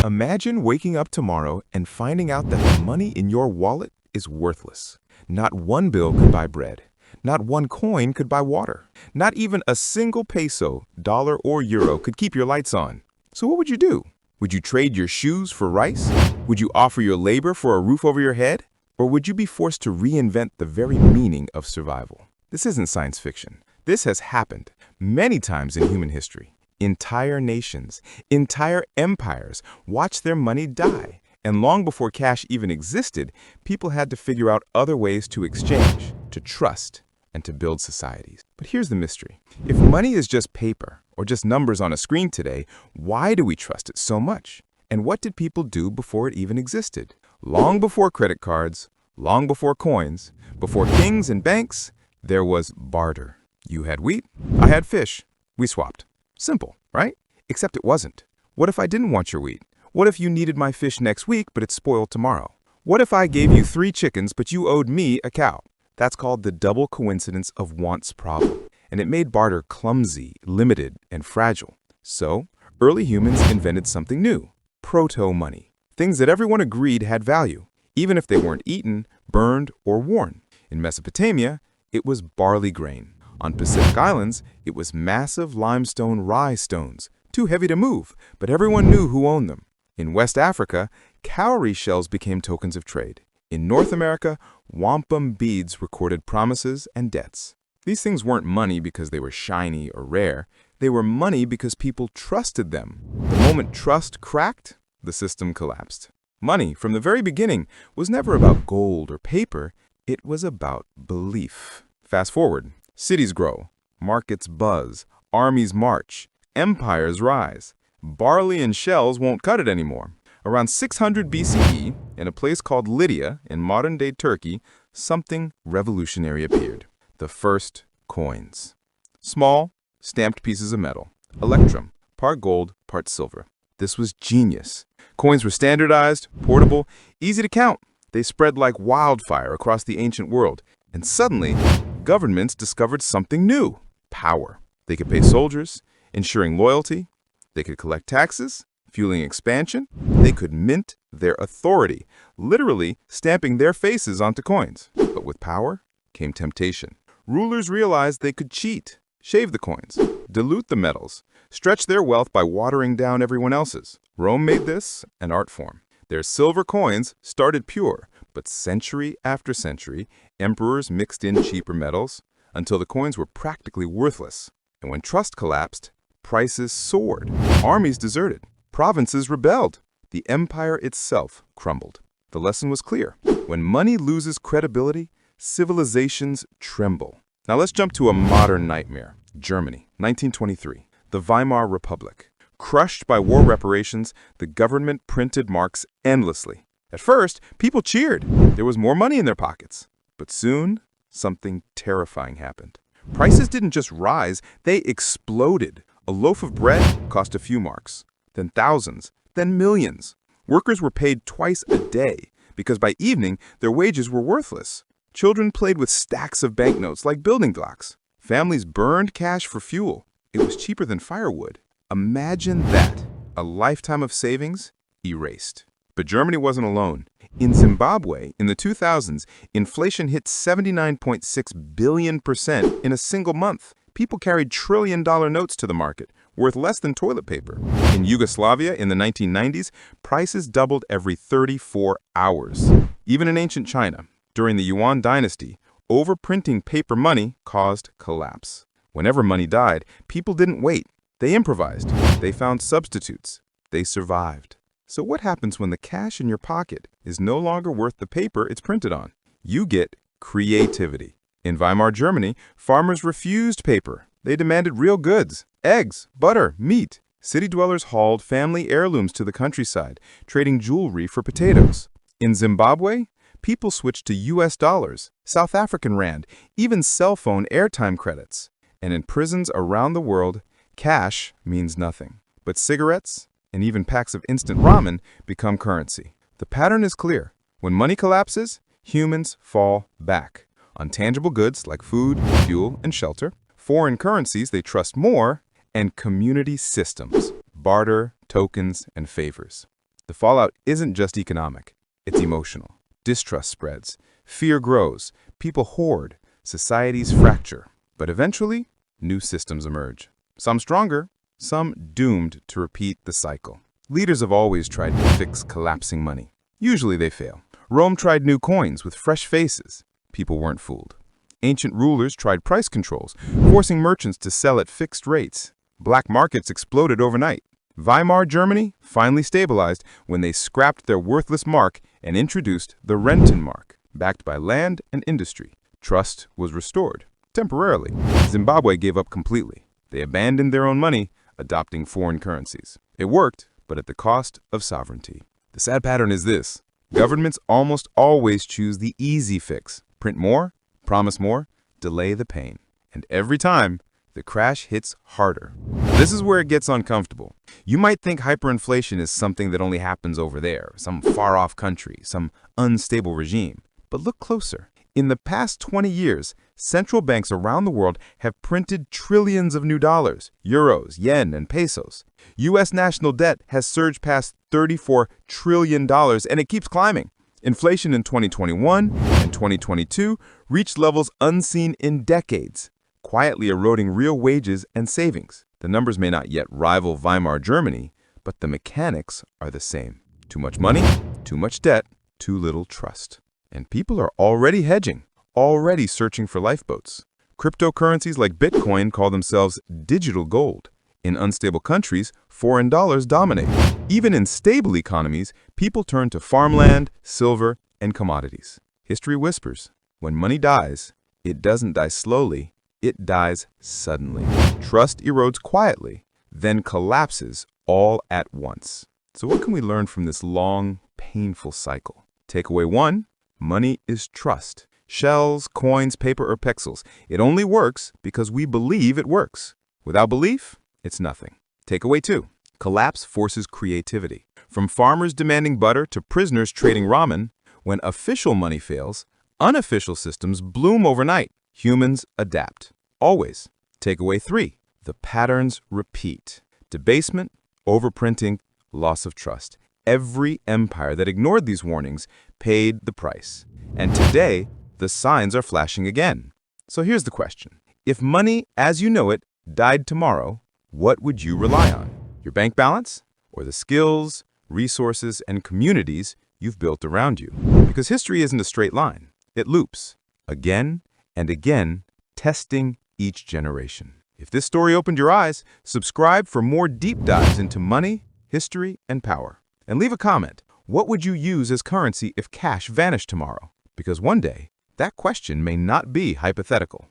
Imagine waking up tomorrow and finding out that the money in your wallet is worthless. Not one bill could buy bread. Not one coin could buy water. Not even a single peso, dollar, or euro could keep your lights on. So what would you do? Would you trade your shoes for rice? Would you offer your labor for a roof over your head? Or would you be forced to reinvent the very meaning of survival? This isn't science fiction. This has happened many times in human history. Entire nations, entire empires watched their money die. And long before cash even existed, people had to figure out other ways to exchange, to trust, and to build societies. But here's the mystery. If money is just paper or just numbers on a screen today, why do we trust it so much? And what did people do before it even existed? Long before credit cards, long before coins, before kings and banks, there was barter. You had wheat, I had fish. We swapped. Simple, right? Except it wasn't. What if I didn't want your wheat? What if you needed my fish next week, but it's spoiled tomorrow? What if I gave you 3 chickens, but you owed me a cow? That's called the double coincidence of wants problem. And it made barter clumsy, limited, and fragile. So, early humans invented something new. Proto-money. Things that everyone agreed had value, even if they weren't eaten, burned, or worn. In Mesopotamia, it was barley grain. On Pacific Islands, it was massive limestone rye stones, too heavy to move, but everyone knew who owned them. In West Africa, cowrie shells became tokens of trade. In North America, wampum beads recorded promises and debts. These things weren't money because they were shiny or rare. They were money because people trusted them. The moment trust cracked, the system collapsed. Money, from the very beginning, was never about gold or paper. It was about belief. Fast forward. Cities grow, markets buzz, armies march, empires rise. Barley and shells won't cut it anymore. Around 600 BCE, in a place called Lydia in modern-day Turkey, something revolutionary appeared. The first coins. Small, stamped pieces of metal. Electrum, part gold, part silver. This was genius. Coins were standardized, portable, easy to count. They spread like wildfire across the ancient world. And suddenly, governments discovered something new. Power. They could pay soldiers, ensuring loyalty. They could collect taxes, fueling expansion. They could mint their authority, literally stamping their faces onto coins. But with power came temptation. Rulers realized they could cheat, shave the coins, dilute the metals, stretch their wealth by watering down everyone else's. Rome made this an art form. Their silver coins started pure, but century after century, emperors mixed in cheaper metals until the coins were practically worthless. And when trust collapsed, prices soared. Armies deserted. Provinces rebelled. The empire itself crumbled. The lesson was clear. When money loses credibility, civilizations tremble. Now let's jump to a modern nightmare. Germany, 1923. The Weimar Republic. Crushed by war reparations, the government printed marks endlessly. At first, people cheered. There was more money in their pockets. But soon, something terrifying happened. Prices didn't just rise, they exploded. A loaf of bread cost a few marks, then thousands, then millions. Workers were paid twice a day because by evening, their wages were worthless. Children played with stacks of banknotes like building blocks. Families burned cash for fuel. It was cheaper than firewood. Imagine that. A lifetime of savings erased. But Germany wasn't alone. In Zimbabwe, in the 2000s, inflation hit 79.6 billion% in a single month. People carried trillion-dollar notes to the market, worth less than toilet paper. In Yugoslavia, in the 1990s, prices doubled every 34 hours. Even in ancient China, during the Yuan dynasty, overprinting paper money caused collapse. Whenever money died, people didn't wait. They improvised. They found substitutes. They survived. So what happens when the cash in your pocket is no longer worth the paper it's printed on? You get creativity. In Weimar Germany, farmers refused paper. They demanded real goods, eggs, butter, meat. City dwellers hauled family heirlooms to the countryside, trading jewelry for potatoes. In Zimbabwe, people switched to US dollars, South African rand, even cell phone airtime credits. And in prisons around the world, cash means nothing. But cigarettes and even packs of instant ramen become currency. The pattern is clear. When money collapses, humans fall back on tangible goods like food, fuel, and shelter, foreign currencies they trust more, and community systems, barter, tokens, and favors. The fallout isn't just economic, it's emotional. Distrust spreads, fear grows, people hoard, societies fracture. But eventually, new systems emerge. Some stronger, some doomed to repeat the cycle. Leaders have always tried to fix collapsing money. Usually they fail. Rome tried new coins with fresh faces. People weren't fooled. Ancient rulers tried price controls, forcing merchants to sell at fixed rates. Black markets exploded overnight. Weimar Germany finally stabilized when they scrapped their worthless mark and introduced the Rentenmark, backed by land and industry. Trust was restored, temporarily. Zimbabwe gave up completely. They abandoned their own money, adopting foreign currencies. It worked, but at the cost of sovereignty. The sad pattern is this. Governments almost always choose the easy fix. Print more, promise more, delay the pain. And every time, the crash hits harder. This is where it gets uncomfortable. You might think hyperinflation is something that only happens over there, some far-off country, some unstable regime. But look closer. In the past 20 years, central banks around the world have printed trillions of new dollars, euros, yen, and pesos. U.S. national debt has surged past $34 trillion, and it keeps climbing. Inflation in 2021 and 2022 reached levels unseen in decades, quietly eroding real wages and savings. The numbers may not yet rival Weimar Germany, but the mechanics are the same. Too much money, too much debt, too little trust. And people are already hedging, already searching for lifeboats. Cryptocurrencies like Bitcoin call themselves digital gold. In unstable countries, foreign dollars dominate. Even in stable economies, people turn to farmland, silver, and commodities. History whispers, when money dies, it doesn't die slowly, it dies suddenly. Trust erodes quietly, then collapses all at once. So what can we learn from this long, painful cycle? Takeaway 1, money is trust. Shells, coins, paper, or pixels. It only works because we believe it works. Without belief, it's nothing. Takeaway 2, collapse forces creativity. From farmers demanding butter to prisoners trading ramen, when official money fails, unofficial systems bloom overnight. Humans adapt. Always. Takeaway 3, the patterns repeat. Debasement, overprinting, loss of trust. Every empire that ignored these warnings paid the price. And today, the signs are flashing again. So here's the question. If money, as you know it, died tomorrow, what would you rely on? Your bank balance? Or the skills, resources, and communities you've built around you? Because history isn't a straight line. It loops, again and again, testing each generation. If this story opened your eyes, subscribe for more deep dives into money, history, and power. And leave a comment. What would you use as currency if cash vanished tomorrow? Because one day, that question may not be hypothetical.